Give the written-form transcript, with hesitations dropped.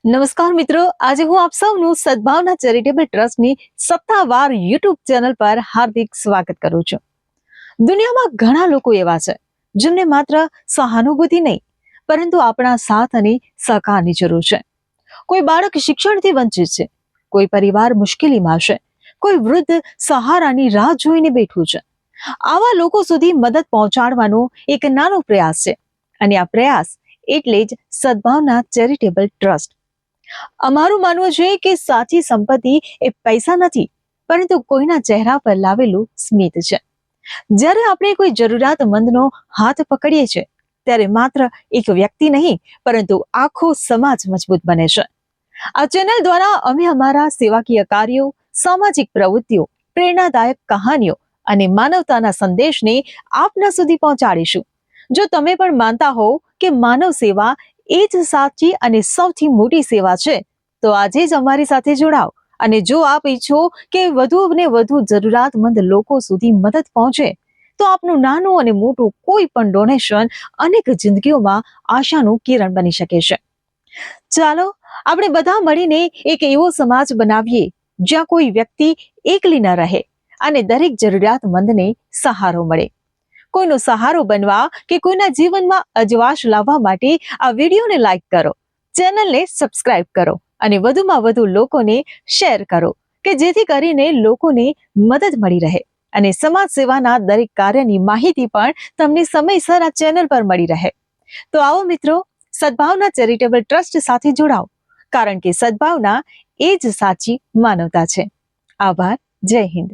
નમસ્કાર મિત્રો, આજે હું આપ સૌનું સદભાવના ચેરિટેબલ ટ્રસ્ટની સત્તાવાર યુટ્યુબ ચેનલ પર હાર્દિક સ્વાગત કરું છું. દુનિયામાં ઘણા લોકો એવા છે જેમને માત્ર સહાનુભૂતિ નહીં પરંતુ આપણા સાથ અને સહકારની જરૂર છે. કોઈ બાળક શિક્ષણથી વંચિત છે, કોઈ પરિવાર મુશ્કેલીમાં છે, કોઈ વૃદ્ધ સહારાની રાહ જોઈને બેઠું છે. આવા લોકો સુધી મદદ પહોંચાડવાનો એક નાનો પ્રયાસ છે અને આ પ્રયાસ એટલે જ સદભાવના ચેરિટેબલ ટ્રસ્ટ. અમારું માનવું છે કે સાચી સંપત્તિ એ પૈસા નથી, પરંતુ કોઈના ચહેરા પર લાવેલું સ્મિત છે. જ્યારે આપણે કોઈ જરૂરિયાતમંદનો હાથ પકડીએ છીએ ત્યારે માત્ર એક વ્યક્તિ નહીં પરંતુ આખો સમાજ મજબૂત બને છે. આ ચેનલ દ્વારા અમે અમારા સેવાકીય કાર્યો, સામાજિક પ્રવૃત્તિઓ, પ્રેરણાદાયક કહાનીઓ અને માનવતાના સંદેશને આપના સુધી પહોંચાડીશું. જો તમે પણ માનતા હોવ કે માનવ સેવા એ જ સાચી અને સૌથી મોટી સેવા છે, તો આજે જ અમારી સાથે જોડાઓ. અને જો આપ ઈચ્છો કે વધુ ને વધુ જરૂરિયાતમંદ લોકો સુધી મદદ પહોંચે, તો આપનું નાનું અને મોટું કોઈ પણ ડોનેશન અનેક જિંદગીઓમાં આશાનું કિરણ બની શકે છે. ચાલો આપણે બધા મળીને એક એવો સમાજ બનાવીએ જ્યાં કોઈ વ્યક્તિ એકલી ન રહે અને દરેક જરૂરિયાતમંદને સહારો મળે. કોઈનો સહારો બનવા કે કોઈના જીવનમાં અજવાશ લાવવા માટે આ વિડીયોને લાઈક કરો, ચેનલને સબસ્ક્રાઇબ કરો અને વધુમાં વધુ લોકોને શેર કરો કે જેથી કરીને લોકોને મદદ મળી રહે અને સમાજ સેવાના દરેક કાર્યની માહિતી પણ તમને સમયસર આ ચેનલ પર મળી રહે. તો આવો મિત્રો, સદભાવના ચેરિટેબલ ટ્રસ્ટ સાથે જોડાઓ, કારણ કે સદભાવના એ જ સાચી માનવતા છે. આભાર. જય હિન્દ.